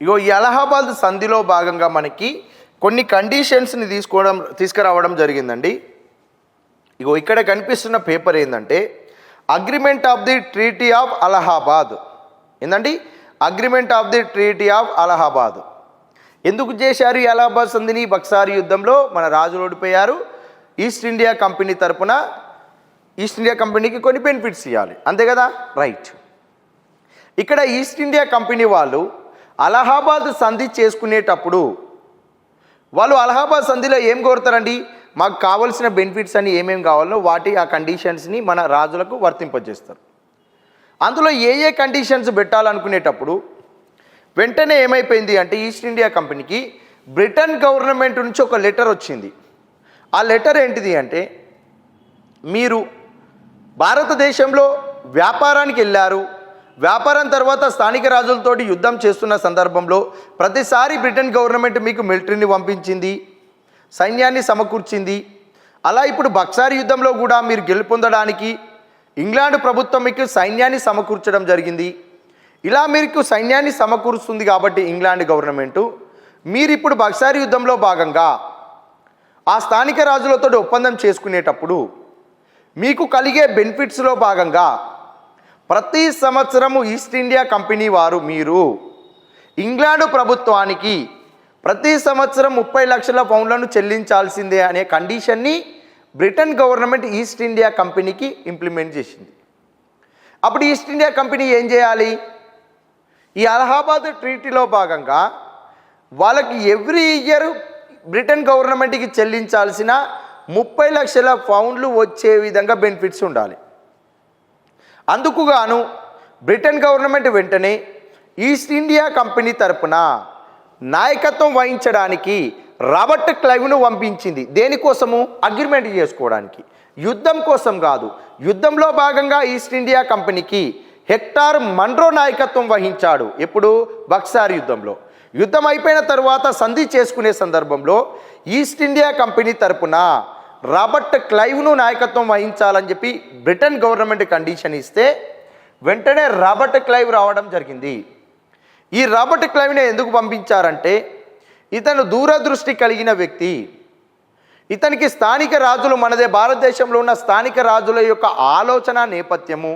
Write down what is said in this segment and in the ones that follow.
ఇగో ఈ అలహాబాద్ సంధిలో భాగంగా మనకి కొన్ని కండిషన్స్ని తీసుకురావడం జరిగిందండి. ఇగో ఇక్కడ కనిపిస్తున్న పేపర్ ఏంటంటే agreement of the treaty of Allahabad. ఏందండి? Agreement of the treaty of Allahabad. ఎందుకు చేశారు ఈ అలహాబాద్ సంధిని? బక్సార్ యుద్ధంలో మన రాజులు ఓడిపోయారు. ఈస్ట్ ఇండియా కంపెనీ తరపున ఈస్ట్ ఇండియా కంపెనీకి కొన్ని బెనిఫిట్స్ ఇవ్వాలి, అంతే కదా? రైట్. ఇక్కడ ఈస్ట్ ఇండియా కంపెనీ వాళ్ళు అలహాబాద్ సంధి చేసుకునేటప్పుడు వాళ్ళు అలహాబాద్ సంధిలో ఏం కోరుతారండి? మాకు కావాల్సిన బెనిఫిట్స్ అని ఏమేమి కావాలో ఆ కండిషన్స్ని మన రాజులకు వర్తింపజేస్తారు. అందులో ఏ కండిషన్స్ పెట్టాలనుకునేటప్పుడు వెంటనే ఏమైపోయింది అంటే ఈస్ట్ ఇండియా కంపెనీకి బ్రిటన్ గవర్నమెంట్ నుంచి ఒక లెటర్ వచ్చింది. ఆ లెటర్ ఏంటిది అంటే, మీరు భారతదేశంలో వ్యాపారానికి వెళ్ళారు, వ్యాపారం తర్వాత స్థానిక రాజులతోటి యుద్ధం చేస్తున్న సందర్భంలో ప్రతిసారి బ్రిటన్ గవర్నమెంట్ మీకు మిలిటరీని పంపించింది, సైన్యాన్ని సమకూర్చింది. అలా ఇప్పుడు బక్సార్ యుద్ధంలో కూడా మీరు గెలుపొందడానికి ఇంగ్లాండ్ ప్రభుత్వం మీకు సైన్యాన్ని సమకూర్చడం జరిగింది. ఇలా మీకు సైన్యాన్ని సమకూరుస్తుంది కాబట్టి ఇంగ్లాండ్ గవర్నమెంటు మీరు ఇప్పుడు బక్సార్ యుద్ధంలో భాగంగా ఆ స్థానిక రాజులతో ఒప్పందం చేసుకునేటప్పుడు మీకు కలిగే బెనిఫిట్స్లో భాగంగా ప్రతి సంవత్సరము ఈస్ట్ ఇండియా కంపెనీ వారు మీరు ఇంగ్లాండ్ ప్రభుత్వానికి ప్రతి సంవత్సరం 30 లక్షల పౌండ్లను చెల్లించాల్సిందే అనే కండిషన్ని బ్రిటన్ గవర్నమెంట్ ఈస్ట్ ఇండియా కంపెనీకి ఇంప్లిమెంట్ చేసింది. అప్పుడు ఈస్ట్ ఇండియా కంపెనీ ఏం చేయాలి? ఈ అలహాబాద్ ట్రీటీలో భాగంగా వాళ్ళకి ఎవ్రీ ఇయర్ బ్రిటన్ గవర్నమెంట్కి చెల్లించాల్సిన 30 లక్షల పౌండ్లు వచ్చే విధంగా బెనిఫిట్స్ ఉండాలి. అందుకు గాను బ్రిటన్ గవర్నమెంట్ వెంటనే ఈస్ట్ ఇండియా కంపెనీ తరపున నాయకత్వం వహించడానికి రాబర్ట్ క్లైవ్ను పంపించింది. దేనికోసము? అగ్రిమెంట్ చేసుకోవడానికి, యుద్ధం కోసం కాదు. యుద్ధంలో భాగంగా ఈస్ట్ ఇండియా కంపెనీకి హెక్టార్ మన్రో నాయకత్వం వహించాడు. ఎప్పుడు? బక్సార్ యుద్ధంలో. యుద్ధం అయిపోయిన తరువాత సంధి చేసుకునే సందర్భంలో ఈస్ట్ ఇండియా కంపెనీ తరపున రాబర్ట్ క్లైవ్ను నాయకత్వం వహించాలని చెప్పి బ్రిటన్ గవర్నమెంట్ కండిషన్ ఇస్తే వెంటనే రాబర్ట్ క్లైవ్ రావడం జరిగింది. ఈ రాబర్ట్ క్లైవ్ని ఎందుకు పంపించారంటే ఇతను దూరదృష్టి కలిగిన వ్యక్తి. ఇతనికి స్థానిక రాజులు, మనదే భారతదేశంలో ఉన్న స్థానిక రాజుల యొక్క ఆలోచన నేపథ్యము,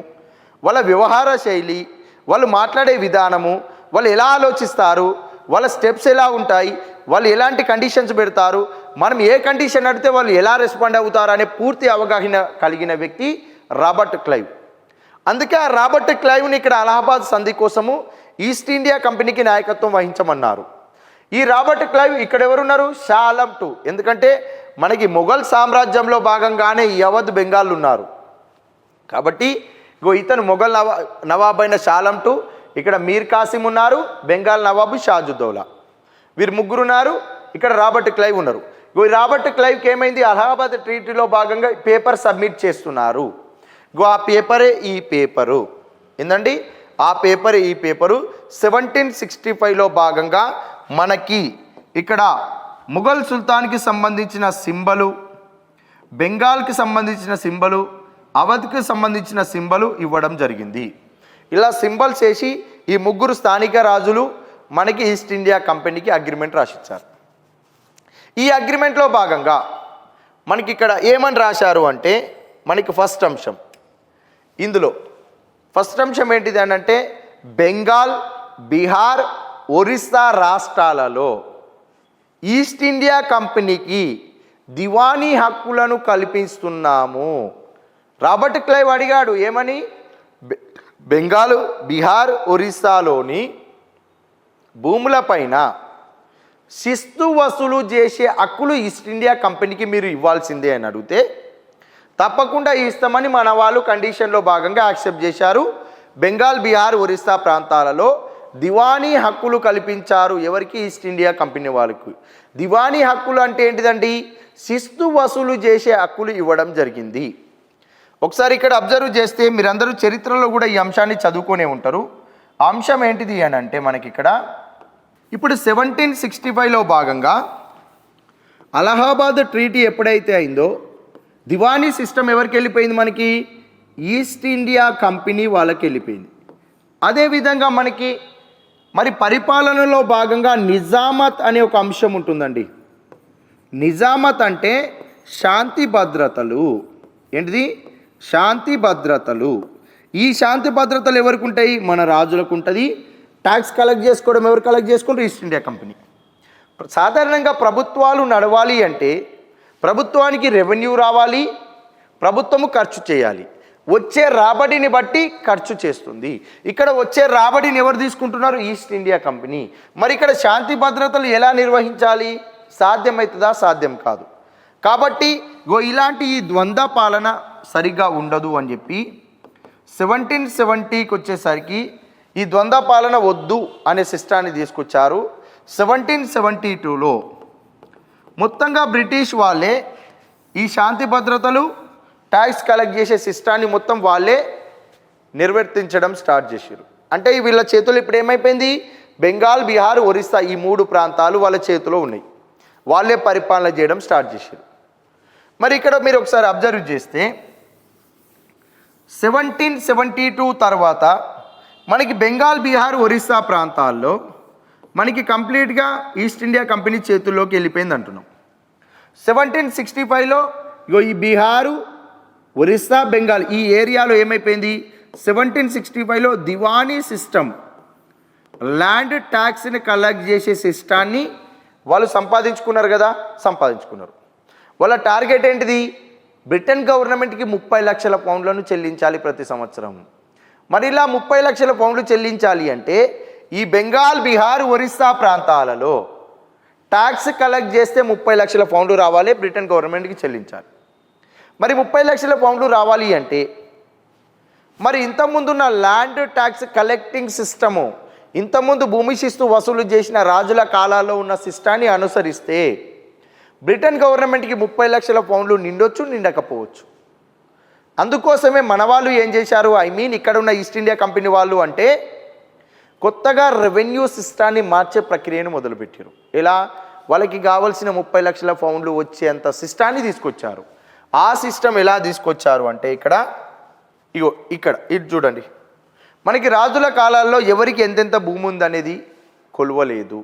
వాళ్ళ వ్యవహార శైలి, వాళ్ళు మాట్లాడే విధానము, వాళ్ళు ఎలా ఆలోచిస్తారు, వాళ్ళ స్టెప్స్ ఎలా ఉంటాయి, వాళ్ళు ఎలాంటి కండిషన్స్ పెడతారు, మనం ఏ కండిషన్ అడిగితే వాళ్ళు ఎలా రెస్పాండ్ అవుతారు అనే పూర్తి అవగాహన కలిగిన వ్యక్తి రాబర్ట్ క్లైవ్. అందుకే ఆ రాబర్ట్ క్లైవ్ని ఇక్కడ అలహాబాద్ సంధి కోసము ఈస్ట్ ఇండియా కంపెనీకి నాయకత్వం వహించమన్నారు. ఈ రాబర్ట్ క్లైవ్ ఇక్కడ ఎవరున్నారు? షా ఆలం II. ఎందుకంటే మనకి మొఘల్ సామ్రాజ్యంలో భాగంగానే ఈ అవధ్ బెంగాల్ ఉన్నారు కాబట్టి ఇతను మొఘల్ నవాబ్ అయిన షా ఆలం II, ఇక్కడ మీర్ కాసిం ఉన్నారు, బెంగాల్ నవాబు షాజుద్దౌలా, వీరు ముగ్గురు ఉన్నారు. ఇక్కడ రాబర్ట్ క్లైవ్ ఉన్నారు. ఈ రాబర్ట్ క్లైవ్కి ఏమైంది? అలహాబాద్ ట్రీటీలో భాగంగా పేపర్ సబ్మిట్ చేస్తున్నారు. ఆ పేపరే ఈ పేపరు. ఏందండి? ఆ పేపర్ ఈ పేపరు 1765లో భాగంగా మనకి ఇక్కడ ముఘల్ సుల్తాన్కి సంబంధించిన సింబలు, బెంగాల్కి సంబంధించిన సింబలు, అవధ్కి సంబంధించిన సింబలు ఇవ్వడం జరిగింది. ఇలా సింబల్స్ వేసి ఈ ముగ్గురు స్థానిక రాజులు మనకి ఈస్ట్ ఇండియా కంపెనీకి అగ్రిమెంట్ రాసిచ్చారు. ఈ అగ్రిమెంట్లో భాగంగా మనకి ఇక్కడ ఏమని రాశారు అంటే, మనకి ఫస్ట్ అంశం, ఇందులో ఫస్ట్ అంశం ఏంటిది అని అంటే, బెంగాల్, బీహార్, ఒరిస్సా రాష్ట్రాలలో ఈస్ట్ ఇండియా కంపెనీకి దివానీ హక్కులను కల్పిస్తున్నాము. రాబర్ట్ క్లైవ్ అడిగాడు ఏమని? బెంగాల్, బీహార్, ఒరిస్సాలోని భూములపైన శిస్తు వసూలు చేసే హక్కులు ఈస్ట్ ఇండియా కంపెనీకి మీరు ఇవ్వాల్సిందే అని అడిగితే తప్పకుండా ఇస్తామని మన వాళ్ళు కండిషన్లో భాగంగా యాక్సెప్ట్ చేశారు. బెంగాల్, బీహార్, ఒరిస్సా ప్రాంతాలలో దివానీ హక్కులు కల్పించారు. ఎవరికి? ఈస్ట్ ఇండియా కంపెనీ వాళ్ళకి. దివానీ హక్కులు అంటే ఏంటిదండి? శిస్తు వసూలు చేసే హక్కులు ఇవ్వడం జరిగింది. ఒకసారి ఇక్కడ అబ్జర్వ్ చేస్తే మీరందరూ చరిత్రలో కూడా ఈ అంశాన్ని చదువుకునే ఉంటారు. ఆ అంశం ఏంటిది అని అంటే, మనకి ఇక్కడ ఇప్పుడు 1765లో భాగంగా అలహాబాద్ ట్రీటీ ఎప్పుడైతే అయిందో దివానీ సిస్టమ్ ఎవరికి వెళ్ళిపోయింది? మనకి ఈస్ట్ ఇండియా కంపెనీ వాళ్ళకి వెళ్ళిపోయింది. అదేవిధంగా మనకి మరి పరిపాలనలో భాగంగా నిజామత్ అనే ఒక అంశం ఉంటుందండి. నిజామత్ అంటే శాంతి భద్రతలు. ఏంటిది? శాంతి భద్రతలు. ఈ శాంతి భద్రతలు ఎవరికి ఉంటాయి? మన రాజులకు ఉంటుంది. ట్యాక్స్ కలెక్ట్ చేసుకోవడం ఎవరు కలెక్ట్ చేసుకుంటారు? East India company. సాధారణంగా ప్రభుత్వాలు నడవాలి అంటే ప్రభుత్వానికి రెవెన్యూ రావాలి, ప్రభుత్వము ఖర్చు చేయాలి. వచ్చే రాబడిని బట్టి ఖర్చు చేస్తుంది. ఇక్కడ వచ్చే రాబడిని ఎవరు తీసుకుంటున్నారు? East India company. మరి ఇక్కడ శాంతి భద్రతలు ఎలా నిర్వహించాలి? సాధ్యమవుతుందా? సాధ్యం కాదు. కాబట్టి ఇలాంటి ఈ ద్వంద్వ పాలన సరిగ్గా ఉండదు అని చెప్పి 1770కి వచ్చేసరికి ఈ ద్వంద్వ పాలన వద్దు అనే సిస్టాన్ని తీసుకొచ్చారు. 1772లో మొత్తంగా బ్రిటిష్ వాళ్ళే ఈ శాంతి భద్రతలు, ట్యాక్స్ కలెక్ట్ చేసే సిస్టాన్ని మొత్తం వాళ్ళే నిర్వర్తించడం స్టార్ట్ చేశారు. అంటే వీళ్ళ చేతులు ఇప్పుడు ఏమైపోయింది? బెంగాల్, బీహార్, ఒరిస్సా ఈ 3 ప్రాంతాలు వాళ్ళ చేతిలో ఉన్నాయి. వాళ్ళే పరిపాలన చేయడం స్టార్ట్ చేశారు. మరి ఇక్కడ మీరు ఒకసారి అబ్జర్వ్ చేస్తే 1772 తర్వాత మనకి బెంగాల్, బీహార్, ఒరిస్సా ప్రాంతాల్లో మనకి కంప్లీట్గా ఈస్ట్ ఇండియా కంపెనీ చేతుల్లోకి వెళ్ళిపోయింది అంటున్నాం. 1765లో ఈ బీహారు, ఒరిస్సా, బెంగాల్ ఈ ఏరియాలో ఏమైపోయింది? 1765లో దివానీ సిస్టమ్, ల్యాండ్ ట్యాక్స్ని కలెక్ట్ చేసే సిస్టాన్ని వాళ్ళు సంపాదించుకున్నారు కదా, సంపాదించుకున్నారు. వాళ్ళ టార్గెట్ ఏంటిది? బ్రిటన్ గవర్నమెంట్కి 30 లక్షల పౌండ్లను చెల్లించాలి ప్రతి సంవత్సరం. మరి ఇలా 30 లక్షల పౌండ్లు చెల్లించాలి అంటే ఈ బెంగాల్, బీహార్, ఒరిస్సా ప్రాంతాలలో ట్యాక్స్ కలెక్ట్ చేస్తే 30 లక్షల పౌండ్లు రావాలి, బ్రిటన్ గవర్నమెంట్కి చెల్లించాలి. మరి 30 లక్షల పౌండ్లు రావాలి అంటే మరి ఇంతకుముందున్న ల్యాండ్ ట్యాక్స్ కలెక్టింగ్ సిస్టము, ఇంతకుముందు భూమి శిస్తు వసూలు చేసిన రాజుల కాలాల్లో ఉన్న సిస్టాన్ని అనుసరిస్తే బ్రిటన్ గవర్నమెంట్కి 30 లక్షల పౌండ్లు నిండొచ్చు, నిండకపోవచ్చు. అందుకోసమే మన వాళ్ళు ఏం చేశారు? ఇక్కడ ఉన్న ఈస్ట్ ఇండియా కంపెనీ వాళ్ళు అంటే కొత్తగా రెవెన్యూ సిస్టాన్ని మార్చే ప్రక్రియను మొదలుపెట్టారు. ఎలా? వాళ్ళకి కావాల్సిన 30 లక్షల పౌండ్లు వచ్చేంత సిస్టాన్ని తీసుకొచ్చారు. ఆ సిస్టమ్ ఎలా తీసుకొచ్చారు అంటే ఇక్కడ ఇది చూడండి. మనకి రాజుల కాలాల్లో ఎవరికి ఎంతెంత భూమి ఉందనేది కొలవలేదు,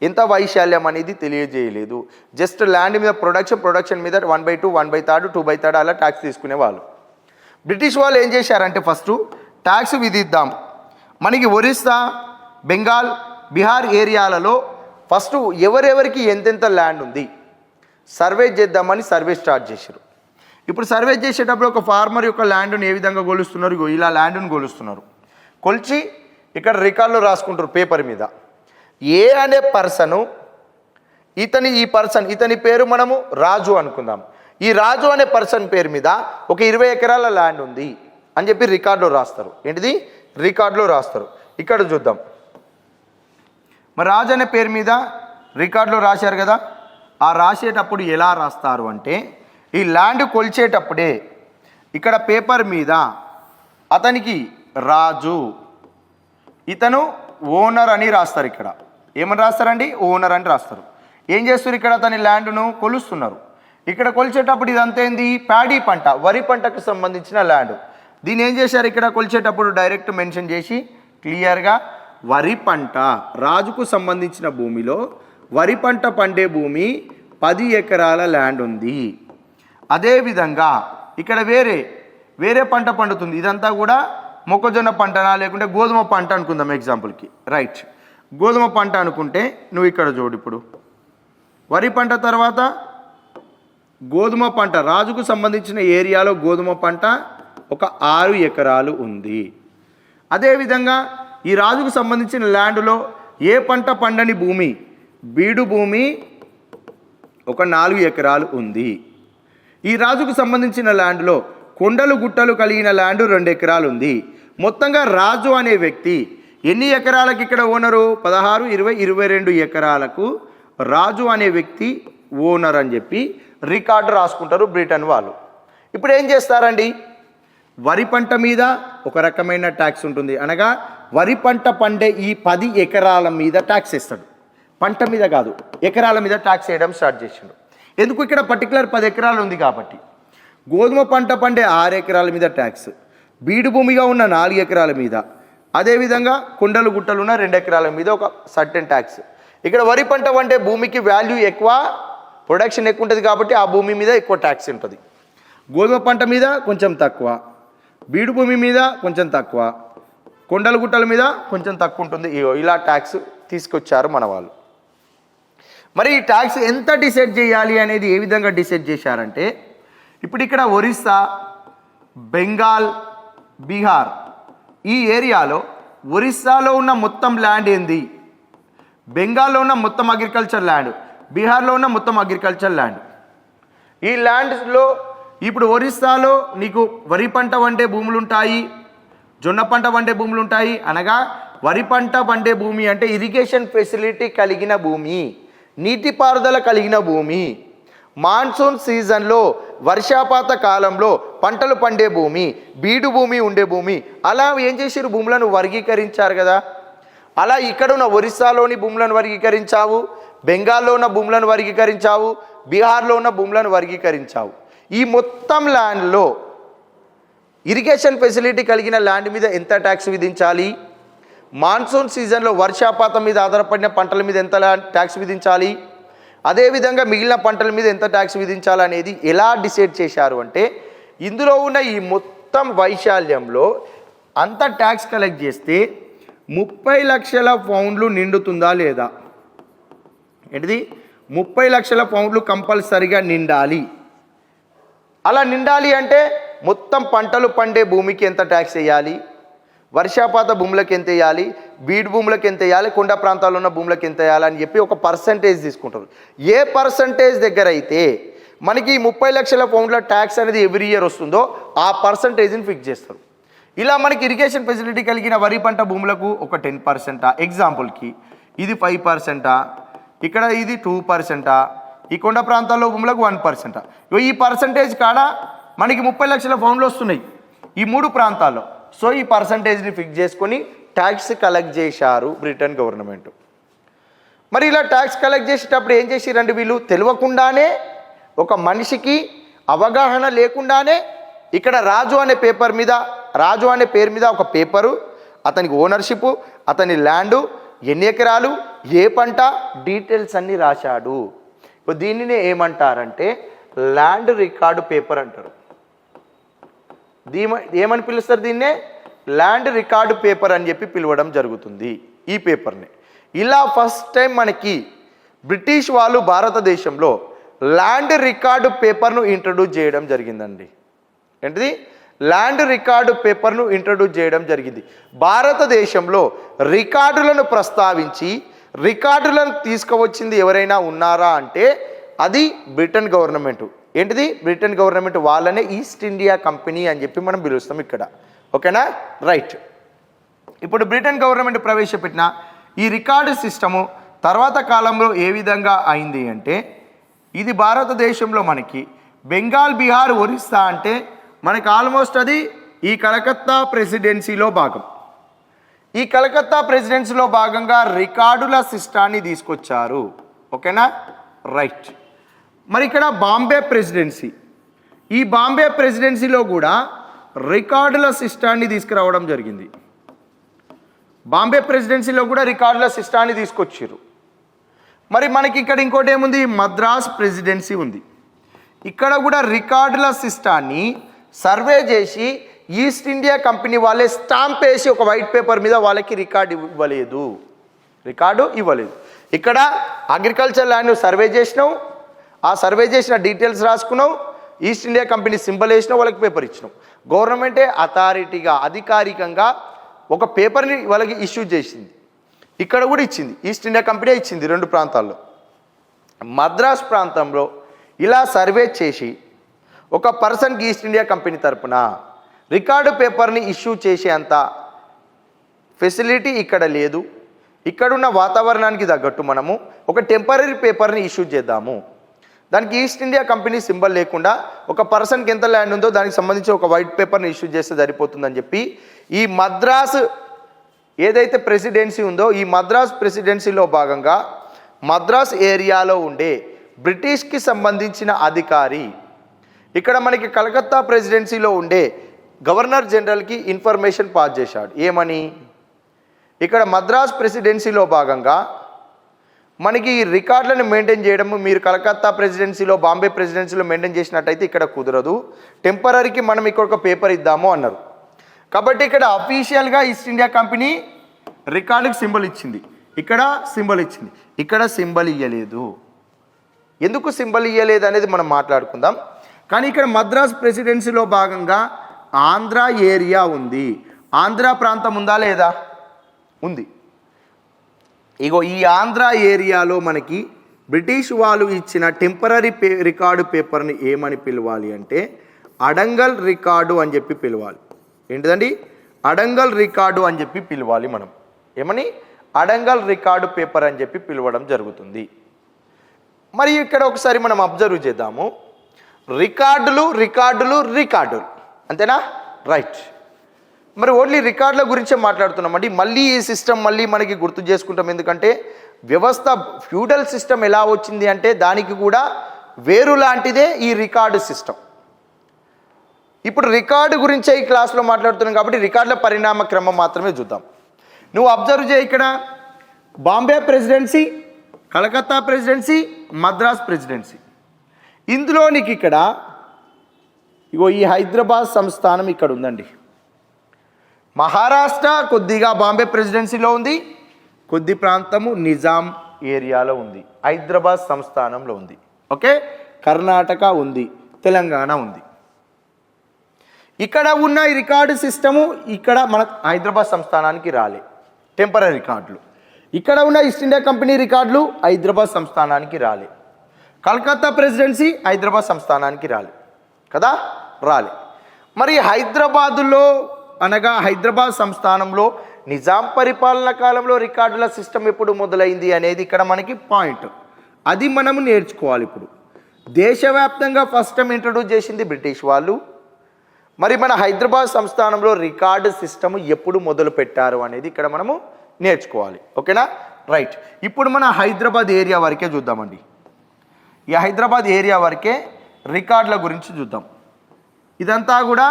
ఎంత వైశాల్యం అనేది తెలియజేయలేదు. జస్ట్ ల్యాండ్ మీద ప్రొడక్షన్ మీద 1/2, 1/3, 2/3 అలా ట్యాక్స్ తీసుకునేవాళ్ళు. బ్రిటిష్ వాళ్ళు ఏం చేశారంటే ఫస్ట్ ట్యాక్స్ విధిద్దాం, మనకి ఒరిస్సా, బెంగాల్, బీహార్ ఏరియాలలో ఫస్ట్ ఎవరెవరికి ఎంతెంత ల్యాండ్ ఉంది సర్వే చేద్దామని సర్వే స్టార్ట్ చేశారు. ఇప్పుడు సర్వే చేసేటప్పుడు ఒక ఫార్మర్ యొక్క ల్యాండ్ను ఏ విధంగా కొలుస్తున్నారు? ఇలా ల్యాండ్ను కొలుస్తున్నారు. కొలిచి ఇక్కడ రికార్డులో రాసుకుంటారు పేపర్ మీద. ఏ అనే పర్సను ఇతని పేరు మనము రాజు అనుకుందాం. ఈ రాజు అనే పర్సన్ పేరు మీద ఒక 20 ఎకరాల ల్యాండ్ ఉంది అని చెప్పి రికార్డులో రాస్తారు. ఏంటిది? రికార్డులో రాస్తారు. ఇక్కడ చూద్దాం. మరి రాజు అనే పేరు మీద రికార్డులో రాశారు కదా, ఆ రాసేటప్పుడు ఎలా రాస్తారు అంటే ఈ ల్యాండ్ కొలిచేటప్పుడే ఇక్కడ పేపర్ మీద అతనికి రాజు, ఇతను ఓనర్ అని రాస్తారు. ఇక్కడ ఏమని రాస్తారండి? ఓనర్ అని రాస్తారు. ఏం చేస్తారు? ఇక్కడ అతని ల్యాండ్ను కొలుస్తున్నారు. ఇక్కడ కొలిచేటప్పుడు ఇదంతా ఏంది? ప్యాడీ పంట, వరి పంటకు సంబంధించిన ల్యాండ్. దీన్ని ఏం చేశారు? ఇక్కడ కొలిచేటప్పుడు డైరెక్ట్ మెన్షన్ చేసి క్లియర్గా వరి పంట, రాజుకు సంబంధించిన భూమిలో వరి పంట పండే భూమి 10 ఎకరాల ల్యాండ్ ఉంది. అదేవిధంగా ఇక్కడ వేరే పంట పండుతుంది. ఇదంతా కూడా మొక్కజొన్న పంటనా లేకుంటే గోధుమ పంట అనుకుందాం ఎగ్జాంపుల్కి. రైట్, గోధుమ పంట అనుకుంటే నువ్వు ఇక్కడ చూడు. ఇప్పుడు వరి పంట తర్వాత గోధుమ పంట, రాజుకు సంబంధించిన ఏరియాలో గోధుమ పంట ఒక 6 ఎకరాలు ఉంది. అదేవిధంగా ఈ రాజుకు సంబంధించిన ల్యాండ్లో ఏ పంట పండని భూమి, బీడు భూమి ఒక 4 ఎకరాలు ఉంది. ఈ రాజుకు సంబంధించిన ల్యాండ్లో కొండలు గుట్టలు కలిగిన ల్యాండ్ 2 ఎకరాలు ఉంది. మొత్తంగా రాజు అనే వ్యక్తి ఎన్ని ఎకరాలకు ఇక్కడ ఓనరు? 16, 20, 22 ఎకరాలకు రాజు అనే వ్యక్తి ఓనర్ అని చెప్పి రికార్డు రాసుకుంటారు బ్రిటన్ వాళ్ళు. ఇప్పుడు ఏం చేస్తారండి? వరి పంట మీద ఒక రకమైన ట్యాక్స్ ఉంటుంది. అనగా వరి పంట పండే ఈ 10 ఎకరాల మీద ట్యాక్స్ వేస్తాడు. పంట మీద కాదు, ఎకరాల మీద ట్యాక్స్ వేయడం స్టార్ట్ చేసిండు. ఎందుకు? ఇక్కడ పర్టికులర్ 10 ఎకరాలు ఉంది కాబట్టి. గోధుమ పంట పండే 6 ఎకరాల మీద ట్యాక్స్, బీడు భూమిగా ఉన్న 4 ఎకరాల మీద, అదేవిధంగా కొండలు గుట్టలు ఉన్న 2 ఎకరాల మీద ఒక సర్టెన్ ట్యాక్స్. ఇక్కడ వరి పంట అంటే భూమికి వాల్యూ ఎక్కువ, ప్రొడక్షన్ ఎక్కువ ఉంటుంది కాబట్టి ఆ భూమి మీద ఎక్కువ ట్యాక్స్ ఉంటుంది. గోధుమ పంట మీద కొంచెం తక్కువ, బీడు భూమి మీద కొంచెం తక్కువ, కొండల గుట్టల మీద కొంచెం తక్కువ ఉంటుంది. ఇలా ట్యాక్స్ తీసుకొచ్చారు మన వాళ్ళు. మరి ఈ ట్యాక్స్ ఎంత డిసైడ్ చేయాలి అనేది ఏ విధంగా డిసైడ్ చేశారంటే, ఇప్పుడు ఇక్కడ ఒరిస్సా, బెంగాల్, బీహార్ ఈ ఏరియాలో ఒరిస్సాలో ఉన్న మొత్తం ల్యాండ్ ఏంది, బెంగాల్లో ఉన్న మొత్తం అగ్రికల్చర్ ల్యాండ్, బీహార్లో ఉన్న మొత్తం అగ్రికల్చర్ ల్యాండ్. ఈ ల్యాండ్స్లో ఇప్పుడు ఒరిస్సాలో నీకు వరి పంట వండే భూములు ఉంటాయి, జొన్న పంట వండే భూములు ఉంటాయి. అనగా వరి పంట వండే భూమి అంటే ఇరిగేషన్ ఫెసిలిటీ కలిగిన భూమి, నీటిపారుదల కలిగిన భూమి, మాన్సూన్ సీజన్లో వర్షాపాత కాలంలో పంటలు పండే భూమి, బీడు భూమి ఉండే భూమి. అలా ఏం చేసారు, భూములను వర్గీకరించారు కదా. అలా ఇక్కడ ఉన్న ఒరిస్సాలోని భూములను వర్గీకరించావు, బెంగాల్లో ఉన్న భూములను వర్గీకరించావు, బీహార్లో ఉన్న భూములను వర్గీకరించావు. ఈ మొత్తం ల్యాండ్లో ఇరిగేషన్ ఫెసిలిటీ కలిగిన ల్యాండ్ మీద ఎంత ట్యాక్స్ విధించాలి, మాన్సూన్ సీజన్లో వర్షాపాతం మీద ఆధారపడిన పంటల మీద ఎంత ట్యాక్స్ విధించాలి, అదేవిధంగా మిగిలిన పంటల మీద ఎంత ట్యాక్స్ విధించాలి అనేది ఎలా డిసైడ్ చేశారు అంటే, ఇందులో ఉన్న ఈ మొత్తం వైశాల్యంలో అంత ట్యాక్స్ కలెక్ట్ చేస్తే 30 లక్షల పౌండ్లు నిండుతుందా లేదా. ఏంటిది, 30 లక్షల పౌండ్లు కంపల్సరిగా నిండాలి. అలా నిండాలి అంటే మొత్తం పంటలు పండే భూమికి ఎంత ట్యాక్స్ వేయాలి, వర్షాపాత భూములకు ఎంత వేయాలి, బీడ్ భూములకు ఎంత వేయాలి, కొండ ప్రాంతాల్లో ఉన్న భూములకు ఎంత వేయాలి అని చెప్పి ఒక పర్సంటేజ్ తీసుకుంటారు. ఏ పర్సంటేజ్ దగ్గర అయితే మనకి 30 లక్షల పౌండ్ల ట్యాక్స్ అనేది ఎవ్రీ ఇయర్ వస్తుందో ఆ పర్సంటేజ్ని ఫిక్స్ చేస్తారు. ఇలా మనకి ఇరిగేషన్ ఫెసిలిటీ కలిగిన వరి పంట భూములకు ఒక 10%, ఎగ్జాంపుల్కి ఇది 5%, ఇక్కడ ఇది 2%, ఈ కొండ ప్రాంతాల్లో భూములకు 1%. ఈ పర్సంటేజ్ కాడ మనకి 30 లక్షల పౌండ్లు వస్తున్నాయి ఈ 3 ప్రాంతాల్లో. సో ఈ పర్సంటేజ్ని ఫిక్స్ చేసుకొని ట్యాక్స్ కలెక్ట్ చేశారు బ్రిటన్ గవర్నమెంట్. మరి ఇలా ట్యాక్స్ కలెక్ట్ చేసేటప్పుడు ఏం చేసిరండి వీళ్ళు, తెలియకుండానే ఒక మనిషికి అవగాహన లేకుండానే ఇక్కడ రాజు అనే పేరు మీద ఒక పేపరు, అతనికి ఓనర్షిప్, అతని ల్యాండు, ఎన్ని ఎకరాలు, ఏ పంట, డీటెయిల్స్ అన్నీ రాశాడు. దీనినే ఏమంటారంటే ల్యాండ్ రికార్డు పేపర్ అంటారు. ఏమని పిలుస్తారు, దీన్నే ల్యాండ్ రికార్డు పేపర్ అని చెప్పి పిలవడం జరుగుతుంది ఈ పేపర్ని. ఇలా ఫస్ట్ టైం మనకి బ్రిటిష్ వాళ్ళు భారతదేశంలో ల్యాండ్ రికార్డు పేపర్ను ఇంట్రడ్యూస్ చేయడం జరిగిందండి. ఏంటిది, ల్యాండ్ రికార్డు పేపర్ను ఇంట్రడ్యూస్ చేయడం జరిగింది. భారతదేశంలో రికార్డులను ప్రస్తావించి రికార్డులను తీసుకువచ్చింది ఎవరైనా ఉన్నారా అంటే అది బ్రిటన్ గవర్నమెంట్. ఏంటిది, బ్రిటన్ గవర్నమెంట్ వాళ్ళనే ఈస్ట్ ఇండియా కంపెనీ అని చెప్పి మనం పిలుస్తాం ఇక్కడ. ఓకేనా, రైట్. ఇప్పుడు బ్రిటన్ గవర్నమెంట్ ప్రవేశపెట్టిన ఈ రికార్డు సిస్టము తర్వాత కాలంలో ఏ విధంగా అయింది అంటే, ఇది భారతదేశంలో మనకి బెంగాల్, బీహార్, ఒరిస్సా అంటే మనకి ఆల్మోస్ట్ అది ఈ కలకత్తా ప్రెసిడెన్సీలో భాగం. ఈ కలకత్తా ప్రెసిడెన్సీలో భాగంగా రికార్డుల సిస్టాన్ని తీసుకొచ్చారు. ఓకేనా, రైట్. మరి ఇక్కడ బాంబే ప్రెసిడెన్సీ, ఈ బాంబే ప్రెసిడెన్సీలో కూడా రికార్డుల సిస్టాన్ని తీసుకురావడం జరిగింది. బాంబే ప్రెసిడెన్సీలో కూడా రికార్డుల సిస్టాన్ని తీసుకొచ్చారు. మరి మనకి ఇక్కడ ఇంకోటి ఏముంది, మద్రాస్ ప్రెసిడెన్సీ ఉంది. ఇక్కడ కూడా రికార్డుల సిస్టాన్ని సర్వే చేసి ఈస్ట్ ఇండియా కంపెనీ వాళ్ళే స్టాంప్ వేసి ఒక వైట్ పేపర్ మీద వాళ్ళకి రికార్డు ఇవ్వలేదు. ఇక్కడ అగ్రికల్చర్ ల్యాండ్ సర్వే చేసినావు, ఆ సర్వే చేసిన డీటెయిల్స్ రాసుకున్నావు, ఈస్ట్ ఇండియా కంపెనీ సింబల్ వేసినావు, వాళ్ళకి పేపర్ ఇచ్చినావు. గవర్నమెంటే అథారిటీగా అధికారికంగా ఒక పేపర్ని వాళ్ళకి ఇష్యూ చేసింది. ఇక్కడ కూడా ఇచ్చింది, ఈస్ట్ ఇండియా కంపెనీ ఇచ్చింది 2 ప్రాంతాల్లో. మద్రాస్ ప్రాంతంలో ఇలా సర్వే చేసి ఒక పర్సన్కి ఈస్ట్ ఇండియా కంపెనీ తరపున రికార్డు పేపర్ని ఇష్యూ చేసేంత ఫెసిలిటీ ఇక్కడ లేదు. ఇక్కడున్న వాతావరణానికి తగ్గట్టు మనము ఒక టెంపరీ పేపర్ని ఇష్యూ చేద్దాము, దానికి ఈస్ట్ ఇండియా కంపెనీ సింబల్ లేకుండా ఒక పర్సన్కి ఎంత ల్యాండ్ ఉందో దానికి సంబంధించి ఒక వైట్ పేపర్ని ఇష్యూ చేస్తే సరిపోతుందని చెప్పి ఈ మద్రాస్ ఏదైతే ప్రెసిడెన్సీ ఉందో ఈ మద్రాస్ ప్రెసిడెన్సీలో భాగంగా మద్రాస్ ఏరియాలో ఉండే బ్రిటిష్కి సంబంధించిన అధికారి ఇక్కడ మనకి కలకత్తా ప్రెసిడెన్సీలో ఉండే గవర్నర్ జనరల్కి ఇన్ఫర్మేషన్ పాస్ చేశాడు. ఏమని, ఇక్కడ మద్రాస్ ప్రెసిడెన్సీలో భాగంగా మనకి ఈ రికార్డులను మెయింటైన్ చేయడము మీరు కలకత్తా ప్రెసిడెన్సీలో బాంబే ప్రెసిడెన్సీలో మెయింటైన్ చేసినట్టయితే ఇక్కడ కుదరదు. టెంపరీకి మనం ఇక్కడ ఒక పేపర్ ఇద్దాము అన్నారు. కాబట్టి ఇక్కడ అఫీషియల్గా ఈస్ట్ ఇండియా కంపెనీ రికార్డుకి సింబల్ ఇచ్చింది, ఇక్కడ సింబల్ ఇచ్చింది, ఇక్కడ సింబల్ ఇవ్వలేదు. ఎందుకు సింబల్ ఇవ్వలేదు అనేది మనం మాట్లాడుకుందాం. కానీ ఇక్కడ మద్రాస్ ప్రెసిడెన్సీలో భాగంగా ఆంధ్ర ఏరియా ఉంది. ఆంధ్ర ప్రాంతం ఉందా లేదా? ఉంది. ఇగో ఈ ఆంధ్ర ఏరియాలో మనకి బ్రిటిష్ వాళ్ళు ఇచ్చిన టెంపరీ రికార్డు పేపర్ని ఏమని పిలవాలి అంటే అడంగల్ రికార్డు అని చెప్పి పిలవాలి. ఏంటిదండి? అడంగల్ రికార్డు అని చెప్పి పిలవాలి. మనం ఏమని? అడంగల్ రికార్డు పేపర్ అని చెప్పి పిలవడం జరుగుతుంది. మరి ఇక్కడ ఒకసారి మనం అబ్జర్వ్ చేద్దాము. రికార్డులు రికార్డులు రికార్డులు అంతేనా? రైట్. మరి ఓన్లీ రికార్డుల గురించే మాట్లాడుతున్నామండి. మళ్ళీ ఈ సిస్టమ్ మళ్ళీ మనకి గుర్తు చేసుకుంటాం. ఎందుకంటే వ్యవస్థ ఫ్యూడల్ సిస్టమ్ ఎలా వచ్చింది అంటే దానికి కూడా వేరు లాంటిదే ఈ రికార్డు సిస్టమ్. ఇప్పుడు రికార్డు గురించే ఈ క్లాస్లో మాట్లాడుతున్నాం కాబట్టి రికార్డుల పరిణామ క్రమం మాత్రమే చూద్దాం. నువ్వు అబ్జర్వ్ చేయి. ఇక్కడ Bombay presidency, Calcutta presidency, Madras presidency. ఇందులో నీకు ఇక్కడ ఇగో ఈ హైదరాబాద్ సంస్థానం ఇక్కడ ఉందండి. మహారాష్ట్ర కొద్దిగా బాంబే ప్రెసిడెన్సీలో ఉంది, కొద్ది ప్రాంతము నిజాం ఏరియాలో ఉంది, హైదరాబాద్ సంస్థానంలో ఉంది. ఓకే, కర్ణాటక ఉంది, తెలంగాణ ఉంది. ఇక్కడ ఉన్న ఈ రికార్డు సిస్టము ఇక్కడ మన హైదరాబాద్ సంస్థానానికి రాలే, టెంపరీ రికార్డులు. ఇక్కడ ఉన్న ఈస్ట్ ఇండియా కంపెనీ రికార్డులు హైదరాబాద్ సంస్థానానికి రాలే. కలకత్తా ప్రెసిడెన్సీ హైదరాబాద్ సంస్థానానికి రాలే కదా, రాలే. మరి హైదరాబాదులో అనగా హైదరాబాద్ సంస్థానంలో నిజాం పరిపాలన కాలంలో రికార్డుల సిస్టమ్ ఎప్పుడు మొదలైంది అనేది ఇక్కడ మనకి పాయింట్. అది మనము నేర్చుకోవాలి. ఇప్పుడు దేశవ్యాప్తంగా ఫస్ట్ టైం ఇంట్రడ్యూస్ చేసింది బ్రిటిష్ వాళ్ళు. మరి మన హైదరాబాద్ సంస్థానంలో రికార్డు సిస్టమ్ ఎప్పుడు మొదలు పెట్టారు అనేది ఇక్కడ మనము నేర్చుకోవాలి. ఓకేనా? రైట్. ఇప్పుడు మన హైదరాబాద్ ఏరియా వరకే చూద్దామండి. ఈ హైదరాబాద్ ఏరియా వరకే రికార్డుల గురించి చూద్దాం. ఇదంతా కూడా